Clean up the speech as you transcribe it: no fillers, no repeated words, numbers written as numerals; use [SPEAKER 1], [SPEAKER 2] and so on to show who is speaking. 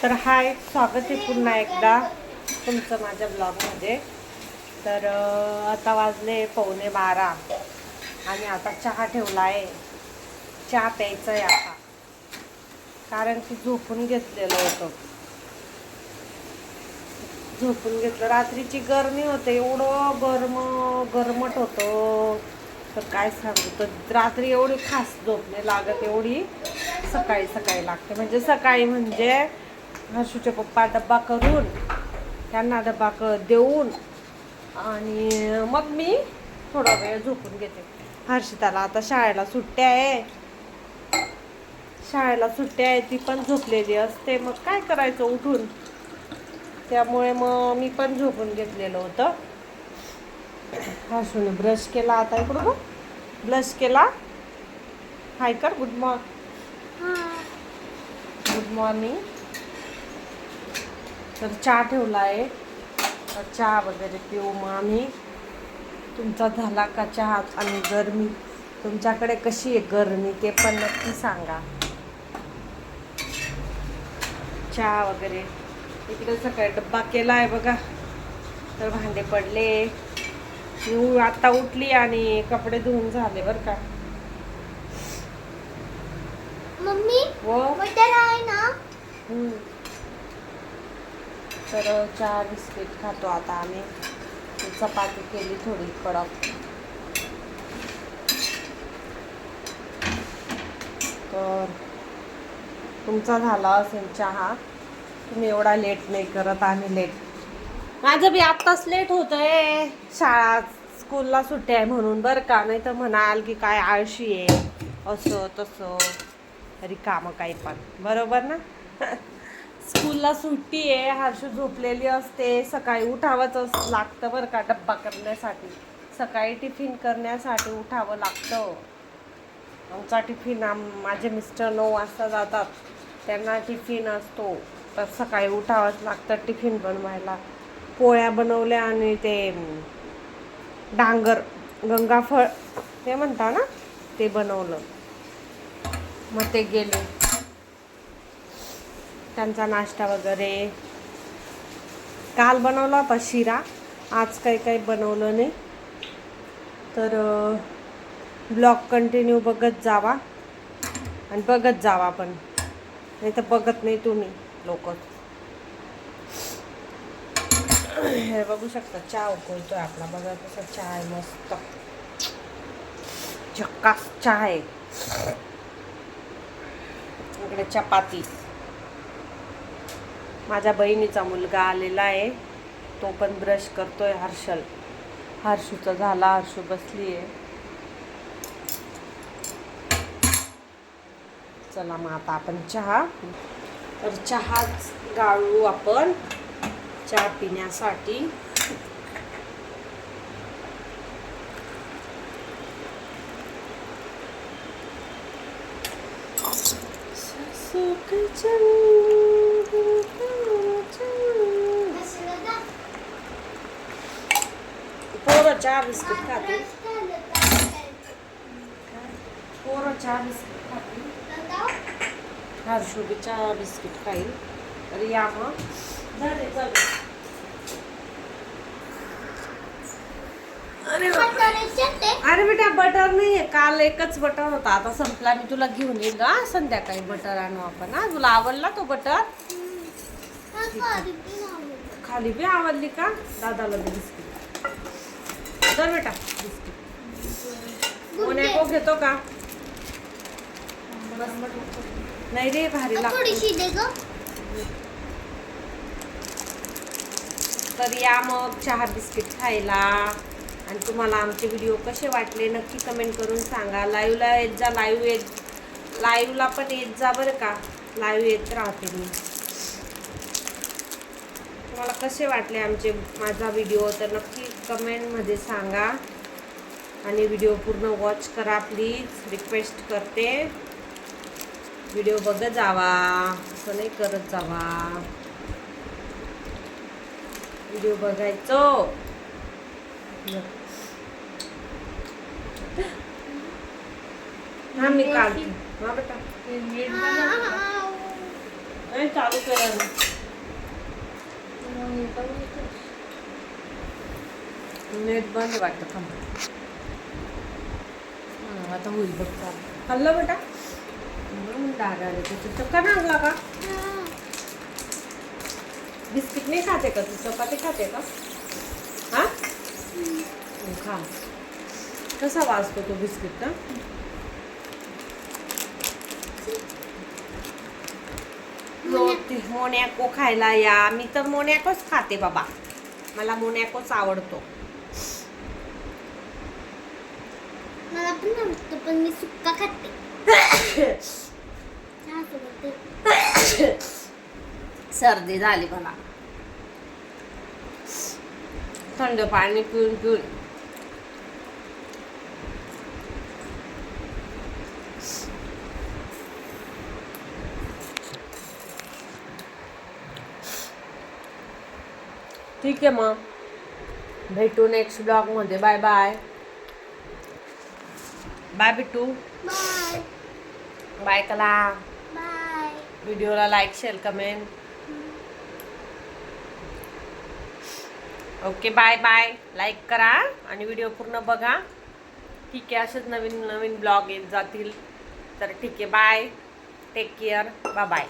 [SPEAKER 1] तर हाय, स्वागत आहे पुन्हा एकदा तुमचं माझ्या ब्लॉगमध्ये. तर आता वाजले 11:45 आणि आता चहा ठेवला आहे. चहा प्यायचा आहे आता, कारण की झोपून घेतलेलं होतं. झोपून घेतलं, रात्रीची गरमी होते, एवढं गरमट होतं तर काय सांगू. तर रात्री एवढी खास झोप नाही लागत, एवढी सकाळी सकाळी लागते. म्हणजे हर्षूचे पप्पा डब्बा करून त्यांना डब्बा देऊन आणि मग मी थोडा वेळ झोपून घेते. हर्षिताला आता शाळेला सुट्ट्या आहे, ती पण झोपलेली असते, मग काय करायचं उठून. त्यामुळे मग मी पण झोपून घेतलेलं होतं. हर्षूने ब्रश केला, आता इकडं बघ, ब्रश केला. हाय कर, गुड मॉर्निंग. तर चहा ठेवला आहे, तर चहा वगैरे पिऊ मग आम्ही. तुमचा झाला का चहा? आणि गरमी तुमच्याकडे कशी आहे गरमी ते पण नक्की सांगा. चहा वगैरे इकडे सकाळी डब्बा केला आहे बघा. तर भांडे पडले, मी आता उठली आणि कपडे धुवून झाले बरं का.
[SPEAKER 2] मम्मी
[SPEAKER 1] हो
[SPEAKER 2] बटर आहे ना.
[SPEAKER 1] तर चहा बिस्किट खातो आता आम्ही. चपाती केली थोडी कडक. तर तुमचा झाला असेल चहा, तुम्ही एवढा लेट नाही करत, आम्ही लेट. माझं बी आत्ताच लेट होतंय, शाळा स्कूलला सुट्टी आहे म्हणून बरं का. नाही तर म्हणाल की काय आळशी आहे, असं तसं रिकामं काही पण. बरोबर ना? स्कूलला सुट्टी आहे, हर्षू झोपलेली असते, सकाळी उठावंच लागतं बरं का डब्बा करण्यासाठी. सकाळी टिफिन करण्यासाठी उठावं लागतं. आमचा टिफिन माझे मिस्टर 9 वाजता जातात, त्यांना टिफिन असतो, तर सकाळी उठावंच लागतं टिफिन बनवायला. पोळ्या बनवल्या आणि ते डांगर गंगाफळ ते म्हणता ना, ते बनवलं. मग ते गेले, त्यांचा नाश्ता वगैरे. काल बनवला होता शिरा, आज काही बनवलं नाही. तर ब्लॉग कंटिन्यू बघत जावा आणि बघत जावा पण, नाही तर बघत नाही तुम्ही लोक. हे बघू शकता, चहा उकळतोय आपला, बघा कसा चहा आहे, मस्त झक्कास चहा आहे. इकडे चपाती. माझ्या बहिणीचा मुलगा आलेला आहे, तो पण ब्रश करतोय. हर्षूचा झाला, हर्षू बसली आहे. चला मग आता आपण चहा, तर चहाच गाळू आपण चहा पिण्यासाठी. पोरं चहा बिस्किट खाते, हर्षू बी चहा बिस्किट खाईल. तर या मग, अरे बेटा बटर नाही आहे, काल एकच बटर होता, आता संपला. मी तुला घेऊन येईल का संध्याकाळी, बटर आणू आपण. हा, तुला आवडला तो बटर? खाली बी आवडली का? दादाला बी बिस्किट तर बेटा, बिस्किट कोण्या घेतो का? नाही रे, भारी लागतो. तर या मग चहा बिस्किट खायला. आणि तुम्हाला आमचे व्हिडिओ कसे वाटले नक्की कमेंट करून सांगा. लाईव्हला येत जा, लाईव्हला पण येत जा बरं का, लाईव्ह येत राहते मी. तुम्हाला कसे वाटले माझा व्हिडिओ तर नक्की कमेंटमध्ये सांगा. आणि व्हिडिओ पूर्ण वॉच करा प्लीज, रिक्वेस्ट करते. व्हिडिओ बघत जावा, असं नाही करत जावा. व्हिडिओ बघायचो. हा, मी काढते. हा बेटा, नाही चालू केलं ना. नेट बंद आहे वाटतं. थांब. आता होईल बघ चालू. खाल्लं बेटा डाग आले त्याचं. चक्कर लागला का? बिस्किट नाही खाते का तू? चपाती खाते का? हा खा. कसा वाजतो तो बिस्किट का? मोनॅको खायला या. मी तर मोनॅकोच खाते बाबा. मला मोनॅकोच आवडतो.
[SPEAKER 2] मला पण आवडतं पण मी सुक्का खाते.
[SPEAKER 1] सर्दी झाली मला. थंड पाणी पिऊन पिऊन. ठीक आहे मग भेटू नेक्स्ट ब्लॉग मध्ये. Bye bye. Bye Bittu.
[SPEAKER 2] Bye
[SPEAKER 1] bye Kala.
[SPEAKER 2] Bye.
[SPEAKER 1] व्हिडिओला like share comment. Okay bye bye. Like करा आणि व्हिडिओ पूर्ण बघा. ठीक आहे. असेच नवीन नवीन ब्लॉग येत जातील. तर ठीक आहे. Bye. Take care. Bye bye.